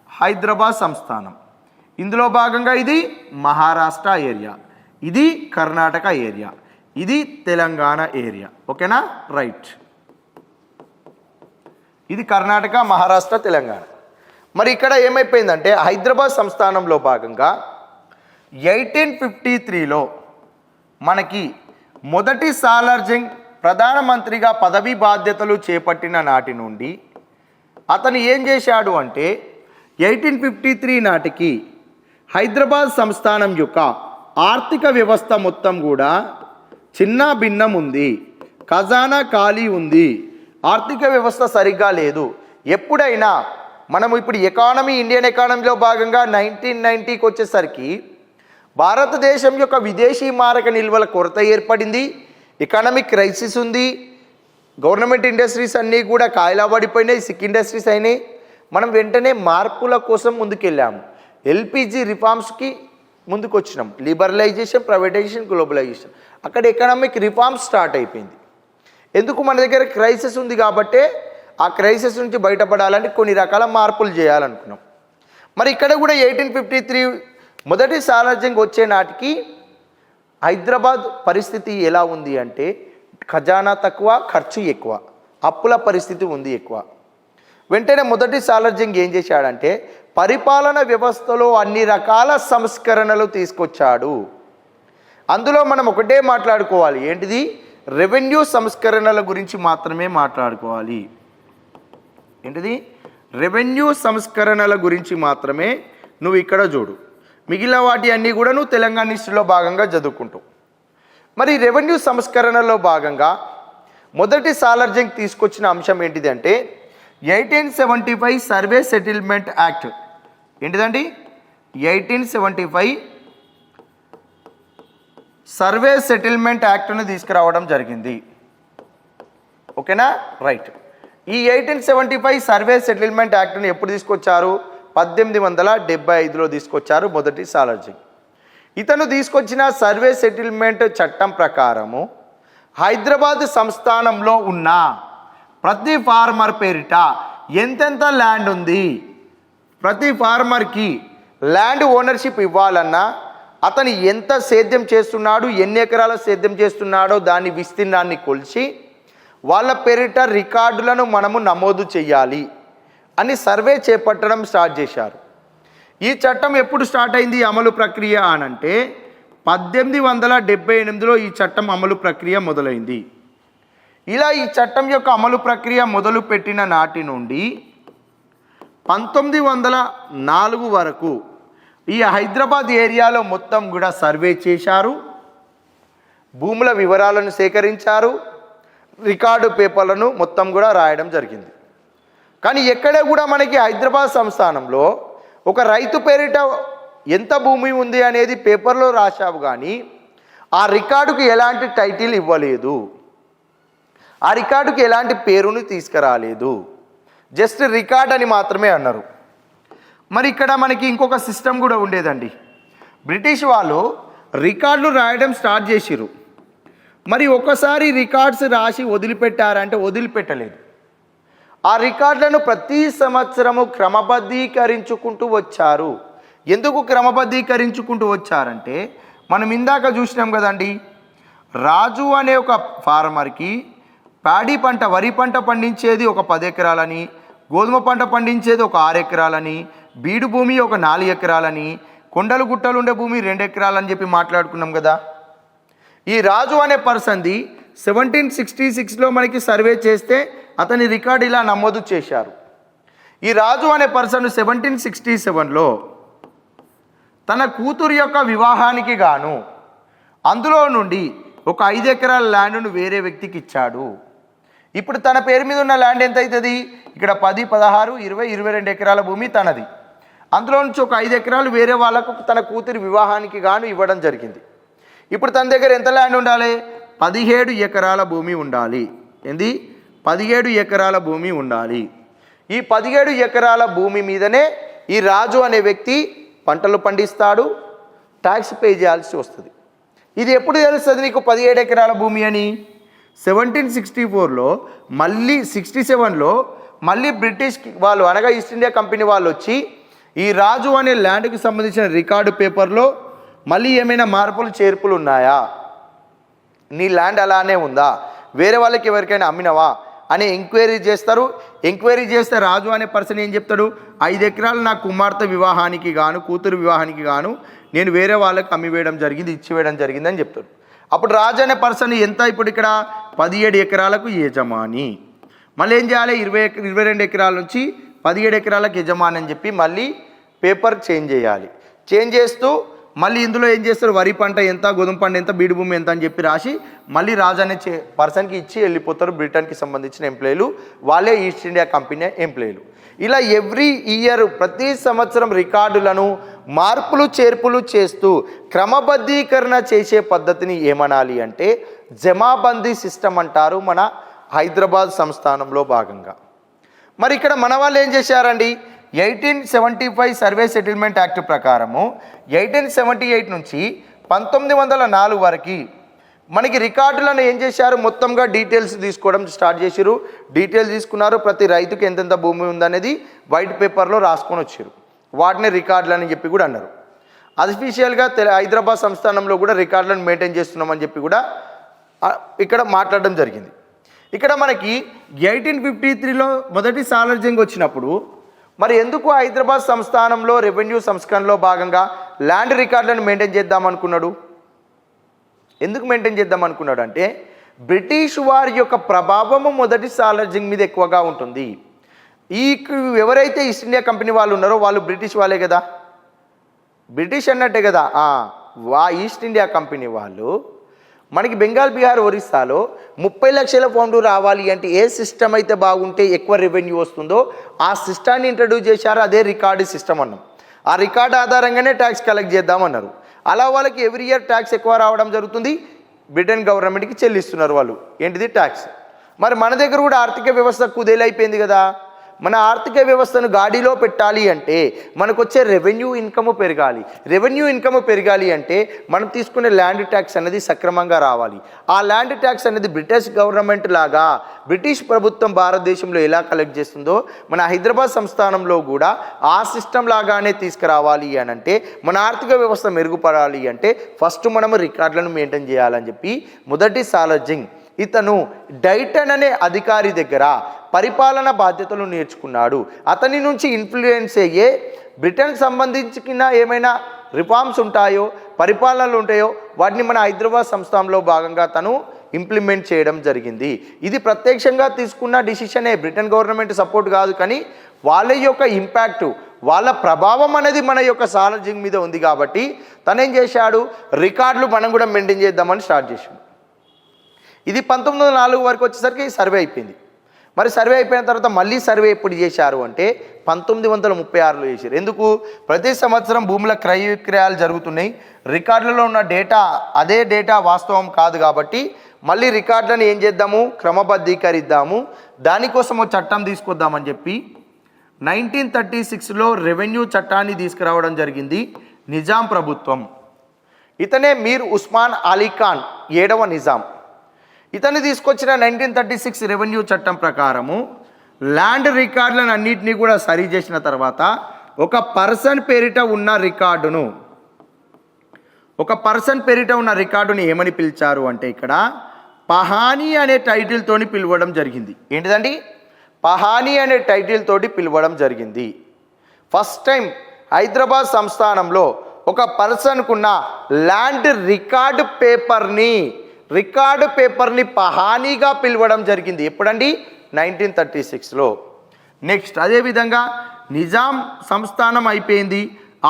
హైదరాబాద్ సంస్థానం. ఇందులో భాగంగా ఇది మహారాష్ట్ర ఏరియా, ఇది కర్ణాటక ఏరియా, ఇది తెలంగాణ ఏరియా. ఓకేనా? రైట్. ఇది కర్ణాటక, మహారాష్ట్ర, తెలంగాణ. మరి ఇక్కడ ఏమైపోయిందంటే హైదరాబాద్ సంస్థానంలో భాగంగా 1853లో మనకి మొదటి సాలార్జంగ్ ప్రధానమంత్రిగా పదవీ బాధ్యతలు చేపట్టిన నాటి నుండి అతను ఏం చేశాడు అంటే 1853 నాటికి హైదరాబాద్ సంస్థానం యొక్క ఆర్థిక వ్యవస్థ మొత్తం కూడా చిన్న భిన్నం ఉంది, ఖజానా ఖాళీ ఉంది, ఆర్థిక వ్యవస్థ సరిగ్గా లేదు. ఎప్పుడైనా మనము ఇప్పుడు ఎకానమీ, ఇండియన్ ఎకానమీలో భాగంగా 1990కి వచ్చేసరికి భారతదేశం యొక్క విదేశీ మారక నిల్వల కొరత ఏర్పడింది, ఎకనామిక్ క్రైసిస్ ఉంది, గవర్నమెంట్ ఇండస్ట్రీస్ అన్నీ కూడా కాయలా పడిపోయినాయి, సిక్ ఇండస్ట్రీస్ అయినాయి. మనం వెంటనే మార్పుల కోసం ముందుకెళ్ళాము. ఎల్పిజి రిఫార్మ్స్కి ముందుకు వచ్చినాం. Liberalisation, privatisation, globalisation. అక్కడ ఎకనామిక్ రిఫార్మ్స్ స్టార్ట్ అయిపోయింది. ఎందుకు? మన దగ్గర క్రైసిస్ ఉంది కాబట్టే ఆ క్రైసిస్ నుంచి బయటపడాలంటే కొన్ని రకాల మార్పులు చేయాలనుకున్నాం. మరి ఇక్కడ కూడా 1853 మొదటి సాలార్జంగ్ వచ్చే నాటికి హైదరాబాద్ పరిస్థితి ఎలా ఉంది అంటే ఖజానా తక్కువ, ఖర్చు ఎక్కువ, అప్పుల పరిస్థితి ఉంది ఎక్కువ. వెంటనే మొదటి సాలార్జంగ్ ఏం చేశాడంటే పరిపాలన వ్యవస్థలో అన్ని రకాల సంస్కరణలు తీసుకొచ్చాడు. అందులో మనం ఒకటే మాట్లాడుకోవాలి. ఏంటిది? రెవెన్యూ సంస్కరణల గురించి మాత్రమే మాట్లాడుకోవాలి. ఏంటిది? రెవెన్యూ సంస్కరణల గురించి మాత్రమే నువ్వు ఇక్కడ చూడు. మిగిలిన వాటి అన్నీ కూడా నువ్వు తెలంగాణ హిస్టరీలో భాగంగా చదువుకుంటావు. మరి రెవెన్యూ సంస్కరణలో భాగంగా మొదటి సాలార్జంగ్ తీసుకొచ్చిన అంశం ఏంటిది అంటే 1875 సర్వే సెటిల్మెంట్ యాక్ట్. ఏంటిదండి? 1875 సర్వే సెటిల్మెంట్ యాక్ట్ను తీసుకురావడం జరిగింది. ఓకేనా? రైట్. ఈ 1875 సర్వే సెటిల్మెంట్ యాక్ట్ను ఎప్పుడు తీసుకొచ్చారు? 1875లో తీసుకొచ్చారు మొదటి సాలార్జంగ్. ఇతను తీసుకొచ్చిన సర్వే సెటిల్మెంట్ చట్టం ప్రకారము హైదరాబాద్ సంస్థానంలో ఉన్న ప్రతి ఫార్మర్ పేరిట ఎంతెంత ల్యాండ్ ఉంది, ప్రతి ఫార్మర్కి ల్యాండ్ ఓనర్షిప్ ఇవ్వాలన్నా అతను ఎంత సేద్యం చేస్తున్నాడు, ఎన్ని ఎకరాల సేద్యం చేస్తున్నాడో దాని విస్తీర్ణాన్ని కొలిచి వాళ్ళ పేరిట రికార్డులను మనము నమోదు చేయాలి అని సర్వే చేపట్టడం స్టార్ట్ చేశారు. ఈ చట్టం ఎప్పుడు స్టార్ట్ అయింది అమలు ప్రక్రియ అనంటే 1878లో ఈ చట్టం అమలు ప్రక్రియ మొదలైంది. ఇలా ఈ చట్టం యొక్క అమలు ప్రక్రియ మొదలుపెట్టిన నాటి నుండి 1904 వరకు ఈ హైదరాబాద్ ఏరియాలో మొత్తం కూడా సర్వే చేశారు, భూముల వివరాలను సేకరించారు, రికార్డు పేపర్లను మొత్తం కూడా రాయడం జరిగింది. కానీ ఎక్కడే కూడా మనకి హైదరాబాద్ సంస్థానంలో ఒక రైతు పేరిట ఎంత భూమి ఉంది అనేది పేపర్లో రాశావు, కానీ ఆ రికార్డుకు ఎలాంటి టైటిల్ ఇవ్వలేదు, ఆ రికార్డుకి ఎలాంటి పేరుని తీసుకురాలేదు, జస్ట్ రికార్డ్ అని మాత్రమే అన్నారు. మరి ఇక్కడ మనకి ఇంకొక సిస్టమ్ కూడా ఉండేదండి. బ్రిటిష్ వాళ్ళు రికార్డులు రాయడం స్టార్ట్ చేసిరు. మరి ఒకసారి రికార్డ్స్ రాసి వదిలిపెట్టారంటే వదిలిపెట్టలేదు. ఆ రికార్డులను ప్రతి సంవత్సరము క్రమబద్ధీకరించుకుంటూ వచ్చారు. ఎందుకు క్రమబద్ధీకరించుకుంటూ వచ్చారంటే మనం ఇందాక చూసినాం కదండి, రాజు అనే ఒక ఫార్మర్కి ప్యాడీ పంట, వరి పంట పండించేది ఒక 10 ఎకరాలని, గోధుమ పంట పండించేది ఒక 6 ఎకరాలని, బీడు భూమి ఒక 4 ఎకరాలని, కొండలు గుట్టలు ఉండే భూమి 2 ఎకరాలని చెప్పి మాట్లాడుకున్నాం కదా. ఈ రాజు అనే పర్సన్ది 1766లో మనకి సర్వే చేస్తే అతని రికార్డు ఇలా నమోదు చేశారు. ఈ రాజు అనే పర్సన్ 1767లో తన కూతురు యొక్క వివాహానికి గాను అందులో నుండి ఒక 5 ఎకరాల ల్యాండ్ను వేరే వ్యక్తికి ఇచ్చాడు. ఇప్పుడు తన పేరు మీద ఉన్న ల్యాండ్ ఎంత అవుతుంది? ఇక్కడ 10, 16, 20, 22 ఎకరాల భూమి తనది. అందులో నుంచి ఒక 5 ఎకరాలు వేరే వాళ్ళకు తన కూతురి వివాహానికి గాను ఇవ్వడం జరిగింది. ఇప్పుడు తన దగ్గర ఎంత ల్యాండ్ ఉండాలి? 17 ఎకరాల భూమి ఉండాలి. ఏంది? 17 ఎకరాల భూమి ఉండాలి. ఈ 17 ఎకరాల భూమి మీదనే ఈ రాజు అనే వ్యక్తి పంటలు పండిస్తాడు, ట్యాక్స్ పే చేయాల్సి వస్తుంది. ఇది ఎప్పుడు తెలుస్తుంది నీకు 17 ఎకరాల భూమి అని? 1764లో మళ్ళీ 67లో మళ్ళీ బ్రిటిష్ వాళ్ళు అనగా ఈస్ట్ ఇండియా కంపెనీ వాళ్ళు వచ్చి ఈ రాజు అనే ల్యాండ్కి సంబంధించిన రికార్డు పేపర్లో మళ్ళీ ఏమైనా మార్పులు చేర్పులు ఉన్నాయా, నీ ల్యాండ్ అలానే ఉందా, వేరే వాళ్ళకి ఎవరికైనా అమ్మినవా అని ఎంక్వైరీ చేస్తారు. ఎంక్వైరీ చేస్తే రాజు అనే పర్సన్ ఏం చెప్తాడు? 5 ఎకరాలు నా కుమార్తె వివాహానికి గాను, కూతురు వివాహానికి గాను నేను వేరే వాళ్ళకి అమ్మివేయడం జరిగింది, ఇచ్చివేయడం జరిగింది అని చెప్తాడు. అప్పుడు రాజు అనే పర్సన్ ఎంత? ఇప్పుడు ఇక్కడ 17 ఎకరాలకు యజమాని. మళ్ళీ ఏం చేయాలి? 22 ఎకరాల నుంచి 17 ఎకరాలకు యజమాని అని చెప్పి మళ్ళీ పేపర్ చేంజ్ చేయాలి. చేంజ్ చేస్తూ మళ్ళీ ఇందులో ఏం చేస్తారు? వరి పంట ఎంత, గోధుమ పంట ఎంత, బీడు భూమి ఎంత అని చెప్పి రాసి మళ్ళీ రాజు అనే పర్సన్కి ఇచ్చి వెళ్ళిపోతారు. బ్రిటన్కి సంబంధించిన ఎంప్లాయీలు, వాళ్ళే ఈస్ట్ ఇండియా కంపెనీ ఎంప్లాయీలు. ఇలా ఎవ్రీ ఇయర్ ప్రతి సంవత్సరం రికార్డులను మార్పులు చేర్పులు చేస్తూ క్రమబద్ధీకరణ చేసే పద్ధతిని ఏమనాలి అంటే జమాబందీ సిస్టమ్ అంటారు మన హైదరాబాద్ సంస్థానంలో భాగంగా. మరి ఇక్కడ మన వాళ్ళు ఏం చేశారండి? 1875 సర్వే సెటిల్మెంట్ యాక్ట్ ప్రకారము 1878 నుంచి 1904 వరకు మనకి రికార్డులను ఏం చేశారు? మొత్తంగా డీటెయిల్స్ తీసుకోవడం స్టార్ట్ చేశారు. డీటెయిల్స్ తీసుకున్నారు. ప్రతి రైతుకి ఎంతెంత భూమి ఉందనేది వైట్ పేపర్లో రాసుకొని వచ్చారు. వాటిని రికార్డులు అని చెప్పి కూడా అన్నారు. అఫీషియల్గా హైదరాబాద్ సంస్థానంలో కూడా రికార్డులను మెయింటైన్ చేస్తున్నామని చెప్పి కూడా ఇక్కడ మాట్లాడడం జరిగింది. ఇక్కడ మనకి 1853లో మొదటి సాలర్జింగ్ వచ్చినప్పుడు మరి ఎందుకు హైదరాబాద్ సంస్థానంలో రెవెన్యూ సంస్కరణలో భాగంగా ల్యాండ్ రికార్డులను మెయింటైన్ చేద్దాం అనుకున్నాడు? ఎందుకు మెయింటైన్ చేద్దాం అనుకున్నాడు అంటే బ్రిటిష్ వారి యొక్క ప్రభావము మొదటి సాలర్జింగ్ మీద ఎక్కువగా ఉంటుంది. ఎవరైతే ఈస్ట్ ఇండియా కంపెనీ వాళ్ళు ఉన్నారో వాళ్ళు బ్రిటిష్ వాళ్ళే కదా, బ్రిటిష్ అన్నట్టే కదా. ఈస్ట్ ఇండియా కంపెనీ వాళ్ళు మనకి బెంగాల్, బీహార్, ఒరిస్సాలో 30 లక్షల పౌండ్లు రావాలి అంటే ఏ సిస్టమ్ అయితే బాగుంటే ఎక్కువ రెవెన్యూ వస్తుందో ఆ సిస్టాన్ని ఇంట్రడ్యూస్ చేశారు. అదే రికార్డు సిస్టమ్ అన్నాం. ఆ రికార్డు ఆధారంగానే ట్యాక్స్ కలెక్ట్ చేద్దామన్నారు. అలా వాళ్ళకి ఎవ్రీ ఇయర్ ట్యాక్స్ ఎక్కువ రావడం జరుగుతుంది. బ్రిటన్ గవర్నమెంట్కి చెల్లిస్తున్నారు వాళ్ళు ఏంటిది? ట్యాక్స్. మరి మన దగ్గర కూడా ఆర్థిక వ్యవస్థ కుదేలైపోయింది కదా. మన ఆర్థిక వ్యవస్థను గాడిలో పెట్టాలి అంటే మనకు వచ్చే రెవెన్యూ ఇన్కమ్ పెరగాలి. రెవెన్యూ ఇన్కమ్ పెరగాలి అంటే మనం తీసుకునే ల్యాండ్ ట్యాక్స్ అనేది సక్రమంగా రావాలి. ఆ ల్యాండ్ ట్యాక్స్ అనేది బ్రిటిష్ గవర్నమెంట్ లాగా బ్రిటిష్ ప్రభుత్వం భారతదేశంలో ఎలా కలెక్ట్ చేస్తుందో మన హైదరాబాద్ సంస్థానంలో కూడా ఆ సిస్టమ్ లాగానే తీసుకురావాలి అని అంటే మన ఆర్థిక వ్యవస్థ మెరుగుపడాలి అంటే ఫస్ట్ మనము రికార్డులను మెయింటైన్ చేయాలని చెప్పి మొదటి సాలార్జంగ్ ఇతను డైటన్ అనే అధికారి దగ్గర పరిపాలన బాధ్యతలు నేర్చుకున్నాడు. అతని నుంచి ఇన్ఫ్లుయెన్స్ అయ్యే బ్రిటన్ సంబంధించిన ఏమైనా రిఫార్మ్స్ ఉంటాయో పరిపాలనలు ఉంటాయో వాటిని మన హైదరాబాద్ సంస్థానంలో భాగంగా తను ఇంప్లిమెంట్ చేయడం జరిగింది. ఇది ప్రత్యక్షంగా తీసుకున్న డిసిషనే, బ్రిటన్ గవర్నమెంట్ సపోర్ట్ కాదు, కానీ వాళ్ళ యొక్క ఇంపాక్ట్ వాళ్ళ ప్రభావం అనేది మన యొక్క సాలార్జంగ్ మీద ఉంది. కాబట్టి తనేం చేశాడు, రికార్డులు మనం కూడా మెయింటైన్ చేద్దామని స్టార్ట్ చేశాడు. ఇది 1904 వరకు వచ్చేసరికి సర్వే అయిపోయింది. మరి సర్వే అయిపోయిన తర్వాత మళ్ళీ సర్వే ఎప్పుడు చేశారు అంటే 1936లో చేశారు. ఎందుకు? ప్రతి సంవత్సరం భూముల క్రయ విక్రయాలు జరుగుతున్నాయి, రికార్డులలో ఉన్న డేటా అదే డేటా వాస్తవం కాదు కాబట్టి మళ్ళీ రికార్డులను ఏం చేద్దాము, క్రమబద్ధీకరిద్దాము, దానికోసం చట్టం తీసుకొద్దామని చెప్పి 1936లో రెవెన్యూ చట్టాన్ని తీసుకురావడం జరిగింది నిజాం ప్రభుత్వం. ఇతనే మీర్ ఉస్మాన్ అలీ ఖాన్ 7వ నిజాం. ఇతన్ని తీసుకొచ్చిన 1936 రెవెన్యూ చట్టం ప్రకారము ల్యాండ్ రికార్డులను అన్నింటినీ కూడా సరి చేసిన తర్వాత ఒక పర్సన్ పేరిట ఉన్న రికార్డుని ఏమని పిలిచారు అంటే ఇక్కడ పహానీ అనే టైటిల్ తోని పిలవడం జరిగింది. ఏంటిదండి? పహానీ అనే టైటిల్ తోటి పిలవడం జరిగింది. ఫస్ట్ టైం హైదరాబాద్ సంస్థానంలో ఒక పర్సన్కున్న ల్యాండ్ రికార్డు పేపర్ని పహానీగా పిలవడం జరిగింది. ఎప్పుడండి? 1936లో. నెక్స్ట్ అదేవిధంగా నిజాం సంస్థానం అయిపోయింది,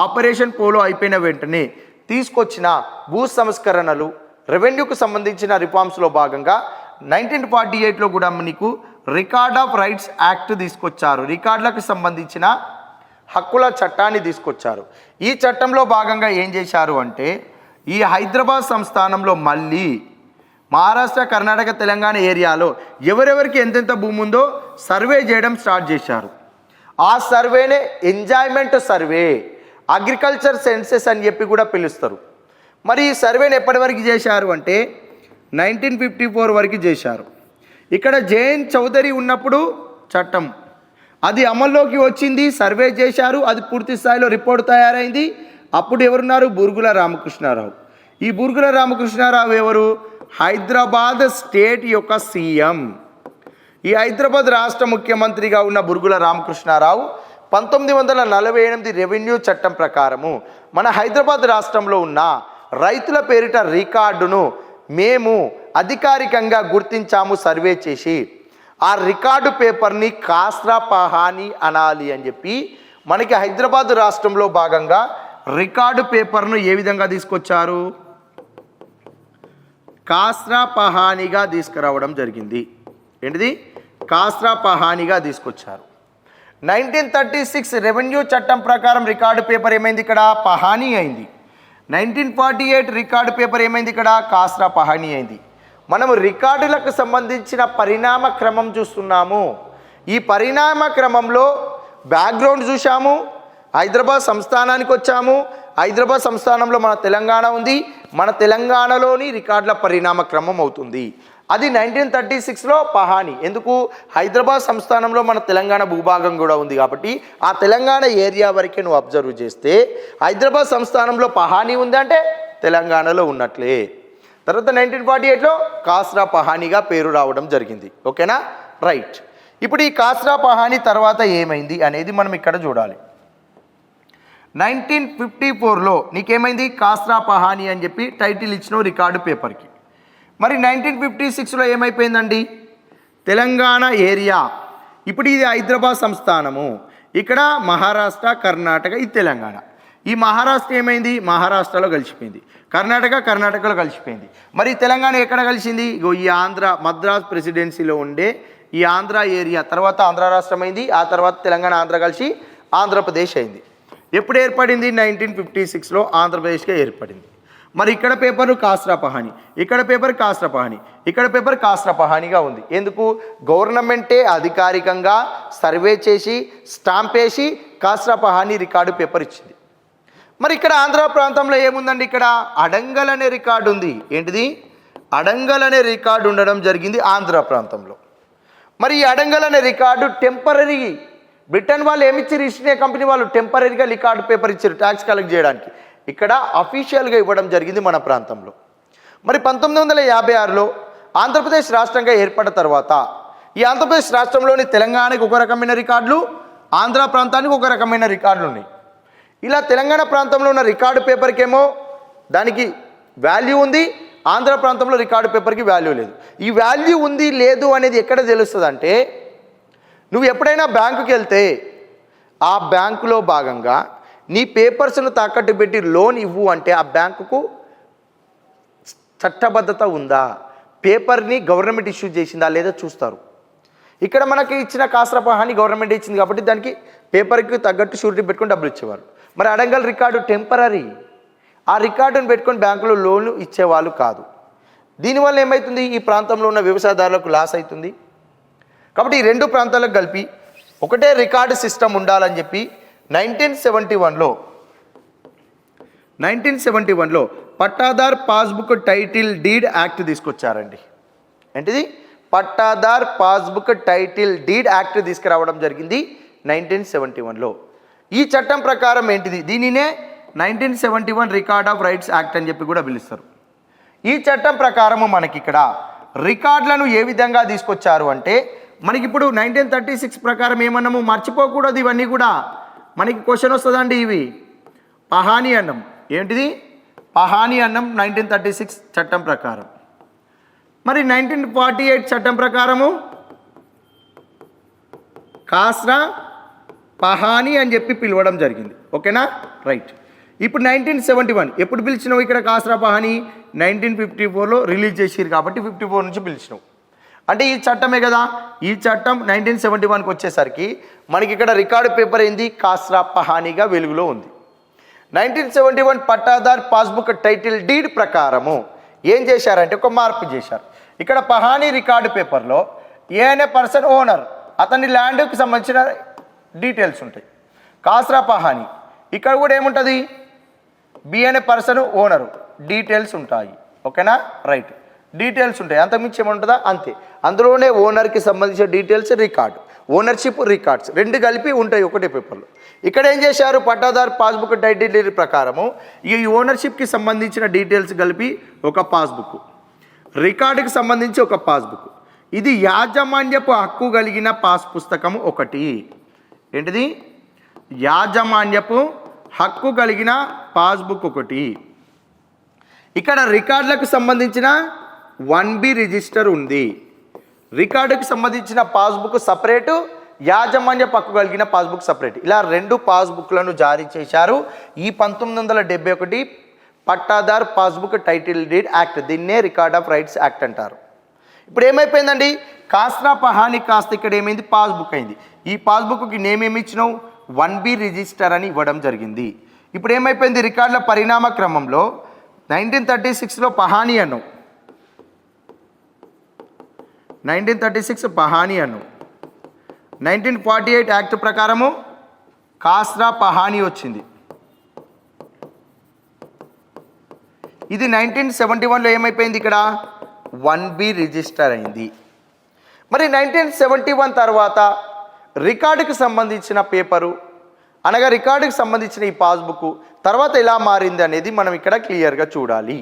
ఆపరేషన్ పోలో అయిపోయిన వెంటనే తీసుకొచ్చిన భూ సంస్కరణలు రెవెన్యూకు సంబంధించిన రిఫార్మ్స్లో భాగంగా 1948లో కూడా మీకు రికార్డ్ ఆఫ్ రైట్స్ యాక్ట్ తీసుకొచ్చారు. రికార్డులకు సంబంధించిన హక్కుల చట్టాన్ని తీసుకొచ్చారు. ఈ చట్టంలో భాగంగా ఏం చేశారు అంటే ఈ హైదరాబాద్ సంస్థానంలో మళ్ళీ మహారాష్ట్ర, కర్ణాటక, తెలంగాణ ఏరియాలో ఎవరెవరికి ఎంతెంత భూమి ఉందో సర్వే చేయడం స్టార్ట్ చేశారు. ఆ సర్వేనే ఎంజాయ్మెంట్ సర్వే, అగ్రికల్చర్ సెన్సెస్ అని చెప్పి కూడా పిలుస్తారు. మరి ఈ సర్వేని ఎప్పటి వరకు చేశారు అంటే 1954 వరకు చేశారు. ఇక్కడ జేఎన్ చౌదరి ఉన్నప్పుడు చట్టం అది అమల్లోకి వచ్చింది, సర్వే చేశారు, అది పూర్తి స్థాయిలో రిపోర్ట్ తయారైంది. అప్పుడు ఎవరున్నారు? బూర్గుల రామకృష్ణారావు. ఈ బూర్గుల రామకృష్ణారావు ఎవరు? హైదరాబాద్ స్టేట్ యొక్క సీఎం. ఈ హైదరాబాద్ రాష్ట్ర ముఖ్యమంత్రిగా ఉన్న బూర్గుల రామకృష్ణారావు 1948 రెవెన్యూ చట్టం ప్రకారము మన హైదరాబాద్ రాష్ట్రంలో ఉన్న రైతుల పేరిట రికార్డును మేము అధికారికంగా గుర్తించాము సర్వే చేసి. ఆ రికార్డు పేపర్ని కాస్రా పహానీ అనాలి అని చెప్పి మనకి హైదరాబాద్ రాష్ట్రంలో భాగంగా రికార్డు పేపర్ను ఏ విధంగా తీసుకొచ్చారు? కాస్రా పహానీగా తీసుకురావడం జరిగింది. ఏంటిది? కాస్రా పహానీగా తీసుకొచ్చారు. 1936 రెవెన్యూ చట్టం ప్రకారం రికార్డు పేపర్ ఏమైంది? ఇక్కడ పహానీ అయింది. 1948 రికార్డు పేపర్ ఏమైంది? ఇక్కడ కాస్రా పహానీ అయింది. మనము రికార్డులకు సంబంధించిన పరిణామ క్రమం చూస్తున్నాము. ఈ పరిణామ క్రమంలో బ్యాక్గ్రౌండ్ చూసాము, హైదరాబాద్ సంస్థానానికి వచ్చాము. హైదరాబాద్ సంస్థానంలో మన తెలంగాణ ఉంది, మన తెలంగాణలోని రికార్డుల పరిణామ క్రమం అవుతుంది. అది 1936లో పహానీ. ఎందుకు? హైదరాబాద్ సంస్థానంలో మన తెలంగాణ భూభాగం కూడా ఉంది కాబట్టి ఆ తెలంగాణ ఏరియా వరకే నువ్వు అబ్జర్వ్ చేస్తే హైదరాబాద్ సంస్థానంలో పహానీ ఉంది అంటే తెలంగాణలో ఉన్నట్లే. తర్వాత 1948లో కాస్రా పహానీగా పేరు రావడం జరిగింది. ఓకేనా? రైట్. ఇప్పుడు ఈ కాస్రా పహానీ తర్వాత ఏమైంది అనేది మనం ఇక్కడ చూడాలి. 1954లో నీకేమైంది? కాస్రా పహానీ అని చెప్పి టైటిల్ ఇచ్చిన రికార్డు పేపర్కి. మరి 1956లో ఏమైపోయిందండి? తెలంగాణ ఏరియా. ఇప్పుడు ఇది హైదరాబాద్ సంస్థానము, ఇక్కడ మహారాష్ట్ర, కర్ణాటక, ఇది తెలంగాణ. ఈ మహారాష్ట్ర ఏమైంది? మహారాష్ట్రలో కలిసిపోయింది. కర్ణాటకలో కలిసిపోయింది. మరి తెలంగాణ ఎక్కడ కలిసింది? ఈ ఆంధ్ర మద్రాస్ ప్రెసిడెన్సీలో ఉండే ఈ ఆంధ్ర ఏరియా తర్వాత ఆంధ్ర రాష్ట్రం అయింది. ఆ తర్వాత తెలంగాణ, ఆంధ్ర కలిసి ఆంధ్రప్రదేశ్ అయింది. ఎప్పుడు ఏర్పడింది? 1956లో ఆంధ్రప్రదేశ్గా ఏర్పడింది. మరి ఇక్కడ పేపర్ కాస్రా పహాని, ఇక్కడ పేపర్ కాస్రా పహాని, ఇక్కడ పేపర్ కాస్రా పహానిగా ఉంది. ఎందుకు? గవర్నమెంటే అధికారికంగా సర్వే చేసి స్టాంప్ వేసి కాస్రా పహాని రికార్డు పేపర్ ఇచ్చింది. మరి ఇక్కడ ఆంధ్ర ప్రాంతంలో ఏముందండి? ఇక్కడ అడంగల్ అనే రికార్డు ఉంది. ఏంటిది? అడంగల్ అనే రికార్డు ఉండడం జరిగింది ఆంధ్ర ప్రాంతంలో. మరి ఈ అడంగల్ అనే రికార్డు టెంపరీ, బ్రిటన్ వాళ్ళు ఏమిచ్చారు? ఈస్ట్ ఇండియా కంపెనీ వాళ్ళు టెంపరీగా రికార్డు పేపర్ ఇచ్చారు ట్యాక్స్ కలెక్ట్ చేయడానికి. ఇక్కడ అఫీషియల్గా ఇవ్వడం జరిగింది మన ప్రాంతంలో. మరి 1956లో ఆంధ్రప్రదేశ్ రాష్ట్రంగా ఏర్పడిన తర్వాత ఈ ఆంధ్రప్రదేశ్ రాష్ట్రంలోని తెలంగాణకు ఒక రకమైన రికార్డులు, ఆంధ్ర ప్రాంతానికి ఒక రకమైన రికార్డులు ఉన్నాయి. ఇలా తెలంగాణ ప్రాంతంలో ఉన్న రికార్డు పేపర్కేమో దానికి వాల్యూ ఉంది, ఆంధ్ర ప్రాంతంలో రికార్డు పేపర్కి వాల్యూ లేదు. ఈ వాల్యూ ఉంది లేదు అనేది ఎక్కడ తెలుస్తుంది అంటే, నువ్వు ఎప్పుడైనా బ్యాంకుకి వెళ్తే ఆ బ్యాంకులో భాగంగా నీ పేపర్స్ను తాకట్టు పెట్టి లోన్ ఇవ్వు అంటే ఆ బ్యాంకుకు చట్టబద్ధత ఉందా, పేపర్ని గవర్నమెంట్ ఇష్యూ చేసిందా లేదా చూస్తారు. ఇక్కడ మనకి ఇచ్చిన కాస్రా పహాని గవర్నమెంట్ ఇచ్చింది కాబట్టి దానికి పేపర్కి తగ్గట్టు షూరిటీ పెట్టుకొని డబ్బులు ఇచ్చేవారు. మరి అడంగల్ రికార్డు టెంపరీ, ఆ రికార్డును పెట్టుకొని బ్యాంకులో లోన్లు ఇచ్చేవాళ్ళు కాదు. దీనివల్ల ఏమవుతుంది? ఈ ప్రాంతంలో ఉన్న వ్యవసాయదారులకు లాస్ అవుతుంది. కాబట్టి ఈ రెండు ప్రాంతాలకు కలిపి ఒకటే రికార్డు సిస్టమ్ ఉండాలని చెప్పి 1971లో Pattadar passbook title deed act తీసుకొచ్చారండి. ఏంటిది? Pattadar passbook title deed act తీసుకురావడం జరిగింది 1971లో. ఈ చట్టం ప్రకారం ఏంటిది? దీనినే 1971 రికార్డ్ ఆఫ్ రైట్స్ యాక్ట్ అని చెప్పి కూడా పిలుస్తారు. ఈ చట్టం ప్రకారము మనకి ఇక్కడ రికార్డులను ఏ విధంగా తీసుకొచ్చారు అంటే, మనకి ఇప్పుడు 1936 ప్రకారం ఏమన్నాము? మర్చిపోకూడదు ఇవన్నీ కూడా. మనకి క్వశ్చన్ వస్తుందండి. ఇవి పహాని అన్నం. ఏంటిది? పహాని అన్నం 1936 చట్టం ప్రకారం. మరి 1948 చట్టం ప్రకారము కాస్రా పహాని అని చెప్పి పిలవడం జరిగింది. ఓకేనా? రైట్. ఇప్పుడు 1971 ఎప్పుడు పిలిచినావు? ఇక్కడ కాస్రా పహాని 1954లో రిలీజ్ చేసిరు కాబట్టి 54 నుంచి పిలిచినావు. అంటే ఈ చట్టమే కదా. ఈ చట్టం 1971కి వచ్చేసరికి మనకి ఇక్కడ రికార్డు పేపర్ ఏంది? కాస్రా పహానిగా వెలుగులో ఉంది. 1971 పట్టాదార్ పాస్బుక్ టైటిల్ డీడ్ ప్రకారము ఏం చేశారంటే ఒక మార్పు చేశారు. ఇక్కడ పహాని రికార్డు పేపర్లో ఏ అనే పర్సన్ ఓనర్, అతని ల్యాండ్కి సంబంధించిన డీటెయిల్స్ ఉంటాయి. కాస్రా పహాని ఇక్కడ కూడా ఏముంటుంది? బి అనే పర్సన్ ఓనరు, డీటెయిల్స్ ఉంటాయి. ఓకేనా? రైట్. డీటెయిల్స్ ఉంటాయి, అంతకుమించి ఏముంటుందా? అంతే. అందులోనే ఓనర్కి సంబంధించిన డీటెయిల్స్, రికార్డు, ఓనర్షిప్ రికార్డ్స్ రెండు కలిపి ఉంటాయి ఒకటే పేపర్లో. ఇక్కడ ఏం చేశారు? పట్టాదార్ పాస్బుక్ టైటిల్ డీడ్ ప్రకారము ఈ ఓనర్షిప్కి సంబంధించిన డీటెయిల్స్ కలిపి ఒక పాస్బుక్, రికార్డుకి సంబంధించి ఒక పాస్బుక్. ఇది యాజమాన్యపు హక్కు కలిగిన పాస్ పుస్తకం ఒకటి. ఏంటిది? యాజమాన్యపు హక్కు కలిగిన పాస్బుక్ ఒకటి. ఇక్కడ రికార్డులకు సంబంధించిన 1B రిజిస్టర్ ఉంది. రికార్డుకి సంబంధించిన పాస్బుక్ సపరేటు, యాజమాన్య హక్కు కలిగిన పాస్బుక్ సపరేట్. ఇలా రెండు పాస్బుక్లను జారీ చేశారు ఈ 1971 pattadar passbook title deed act. దీన్నే రికార్డ్ ఆఫ్ రైట్స్ యాక్ట్ అంటారు. ఇప్పుడు ఏమైపోయిందండి? కాస్రా పహాని కాస్త ఇక్కడ ఏమైంది? పాస్బుక్ అయింది. ఈ పాస్బుక్కి నేమ్ ఏమి ఇచ్చినావు? 1B రిజిస్టర్ అని ఇవ్వడం జరిగింది. ఇప్పుడు ఏమైపోయింది? రికార్డుల పరిణామ క్రమంలో 1936లో పహాని అన్నావు, 1936 పహాని అన్నావు, 1948 యాక్ట్ ప్రకారము కాస్రా పహాని వచ్చింది. ఇది 1971లో ఏమైపోయింది? ఇక్కడ 1B రిజిస్టర్ అయింది. మరి 1971 తర్వాత రికార్డుకి సంబంధించిన పేపరు అనగా రికార్డుకి సంబంధించిన ఈ పాస్బుక్ తర్వాత ఎలా మారింది అనేది మనం ఇక్కడ క్లియర్గా చూడాలి.